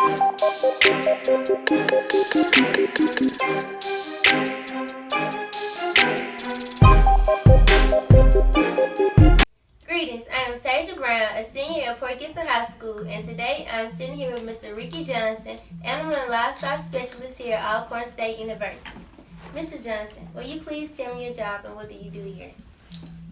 Greetings, I am TaijaB's, a senior at Port Gibson High School, and today I'm sitting here with Mr. Ricky Johnson, Animal and Livestock Specialist here at Alcorn State University. Mr. Johnson, will you please tell me your job and what do you do here?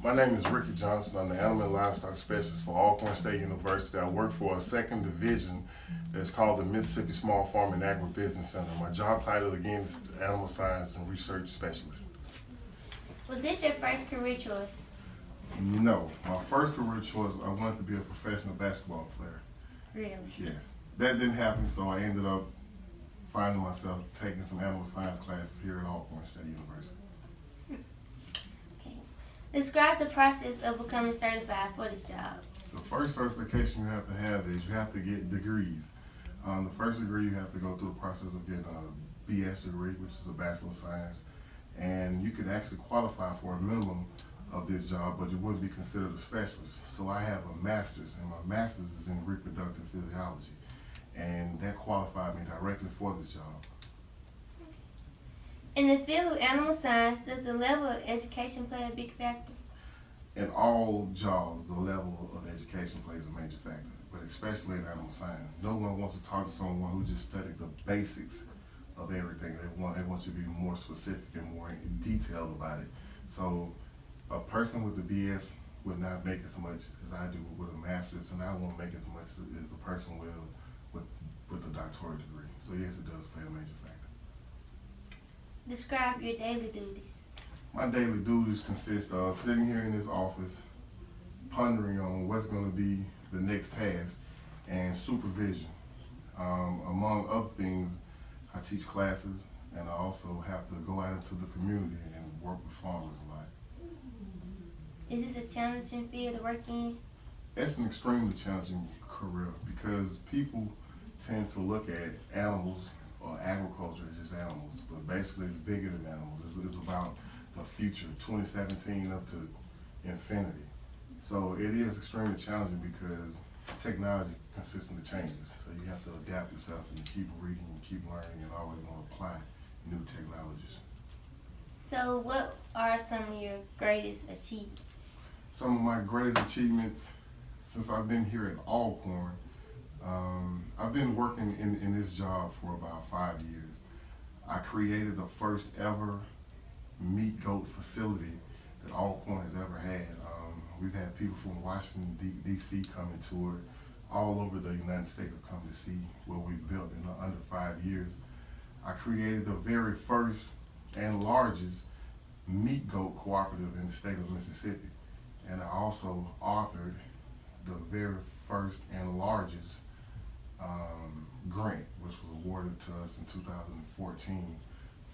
My name is Ricky Johnson. I'm the Animal and Livestock Specialist for Alcorn State University. I work for a second division that's called the Mississippi Small Farm and Agribusiness Center. My job title again is Animal Science and Research Specialist. Was this your first career choice? No, my first career choice, I wanted to be a professional basketball player. Really? Yes. That didn't happen, so I ended up finding myself taking some animal science classes here at Alcorn State University. Okay. Describe the process of becoming certified for this job. The first certification you have to have is you have to get degrees. The first degree, you have to go through the process of getting a BS degree, which is a Bachelor of Science, and you could actually qualify for a minimum of this job, but you wouldn't be considered a specialist. So I have a master's, and my master's is in reproductive physiology, and that qualified me directly for this job. In the field of animal science, does the level of education play a big factor? In all jobs, the level of education plays a major factor, but especially in animal science. No one wants to talk to someone who just studied the basics of everything. They want you to be more specific and more detailed about it. So a person with the BS would not make as much as I do with a master's, and I won't make as much as a person with a doctoral degree. So yes, it does play a major factor. Describe your daily duties. My daily duties consist of sitting here in this office, pondering on what's going to be the next task, and supervision. Among other things, I teach classes, and I also have to go out into the community and work with farmers a lot. Is this a challenging field to work in? It's an extremely challenging career because people tend to look at animals or agriculture as just animals, but basically it's bigger than animals. It's about the future, 2017 up to infinity. So it is extremely challenging because technology consistently changes. So you have to adapt yourself and keep reading and keep learning and always want to apply new technologies. So what are some of your greatest achievements? Some of my greatest achievements since I've been here at Alcorn, I've been working in this job for about 5 years. I created the first ever meat goat facility that Alcorn has ever had. We've had people from Washington, D.C. come and tour. All over the United States have come to see what we've built in under 5 years. I created the very first and largest meat goat cooperative in the state of Mississippi. And I also authored the very first and largest grant, which was awarded to us in 2014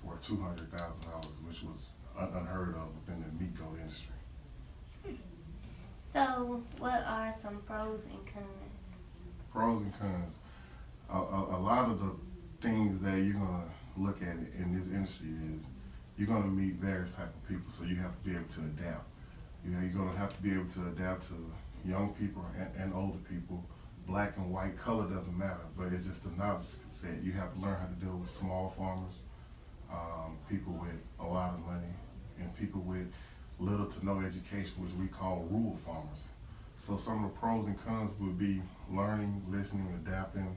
for $200,000, which was unheard of within the meat goat industry. So what are some pros and cons? Pros and cons. A lot of the things that you're going to look at in this industry is you're going to meet various types of people, so you have to be able to adapt. You're going to have to be able to adapt to young people and older people. Black and white, color doesn't matter, but it's just the knowledge set. You have to learn how to deal with small farmers, people with a lot of money, and people with little to no education, which we call rural farmers. So some of the pros and cons would be learning, listening, adapting,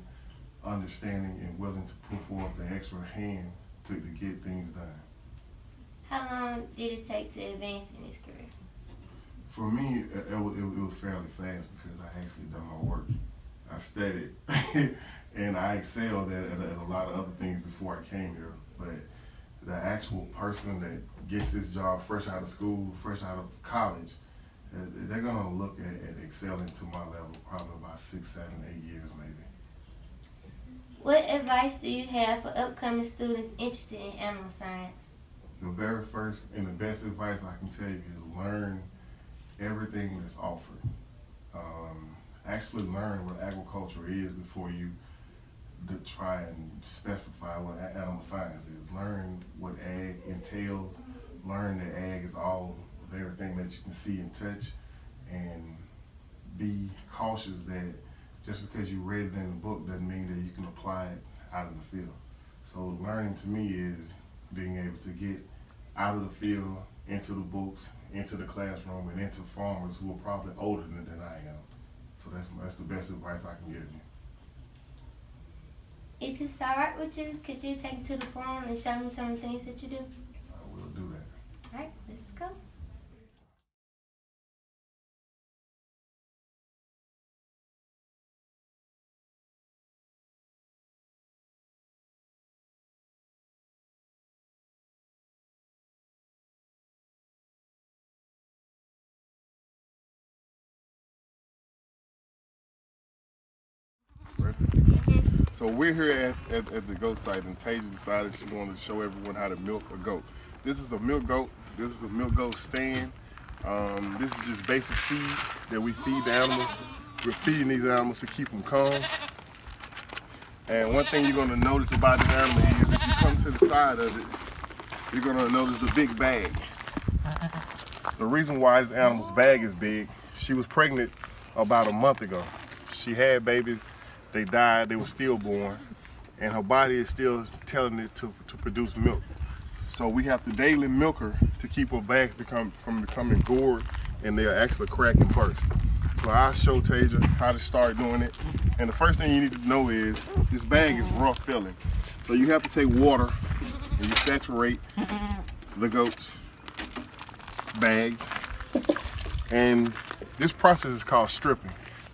understanding, and willing to put forth the extra hand to get things done. How long did it take to advance in this career? For me, it was fairly fast because I actually done my work. I studied and I excelled at a lot of other things before I came here. But the actual person that gets this job fresh out of school, fresh out of college, they're gonna look at excelling to my level probably about 6, 7, 8 years maybe. What advice do you have for upcoming students interested in animal science? The very first and the best advice I can tell you is learn everything that's offered. Actually learn what agriculture is before you try and specify what animal science is. Learn what ag entails. Learn that ag is all of everything that you can see and touch, be cautious that just because you read it in the book doesn't mean that you can apply apply it out in the field. So learning to me is being able to get out of the field, into the books, into the classroom, and into farmers who are probably older than I am. So that's the best advice I can give you. If it's all right with you, could you take me to the farm and show me some of the things that you do? I will do that. All right, let's go. So we're here at the goat site, and Taija decided she wanted to show everyone how to milk a goat. This is a milk goat. This is a milk goat stand. This is just basic feed that we feed the animals. We're feeding these animals to keep them calm. And one thing you're going to notice about this animal is if you come to the side of it, you're going to notice the big bag. The reason why this animal's bag is big, she was pregnant about a month ago. She had babies. They died, they were stillborn, and her body is still telling it to produce milk. So we have to daily milk her to keep her bags from becoming gored, and they'll actually crack and burst. So I'll show Taija how to start doing it. And the first thing you need to know is this bag is rough filling. So you have to take water and you saturate the goat's bags. And this process is called stripping.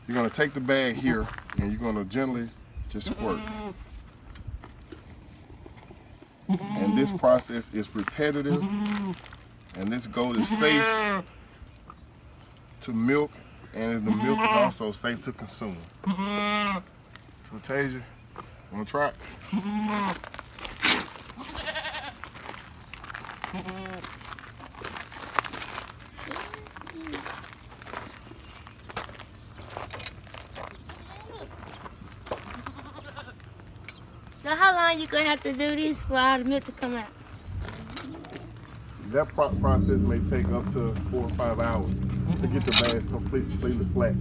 You're gonna take the bag here and you're gonna gently just squirt. And this process is repetitive, and this goat is safe to milk, and the milk is also safe to consume. So Taija, wanna try it? So how long you gonna have to do this for all the milk to come out? That process may take up to 4 or 5 hours to get the bag completely flat.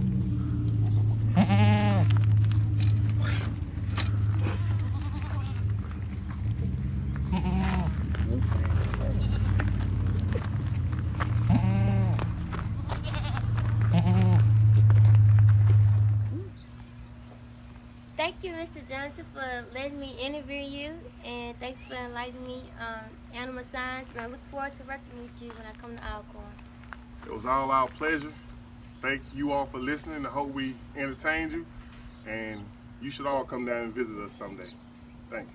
Thank you, Mr. Johnson, for letting me interview you, and thanks for enlightening me on animal science. And I look forward to working with you when I come to Alcorn. It was all our pleasure. Thank you all for listening. I hope we entertained you, and you should all come down and visit us someday. Thanks.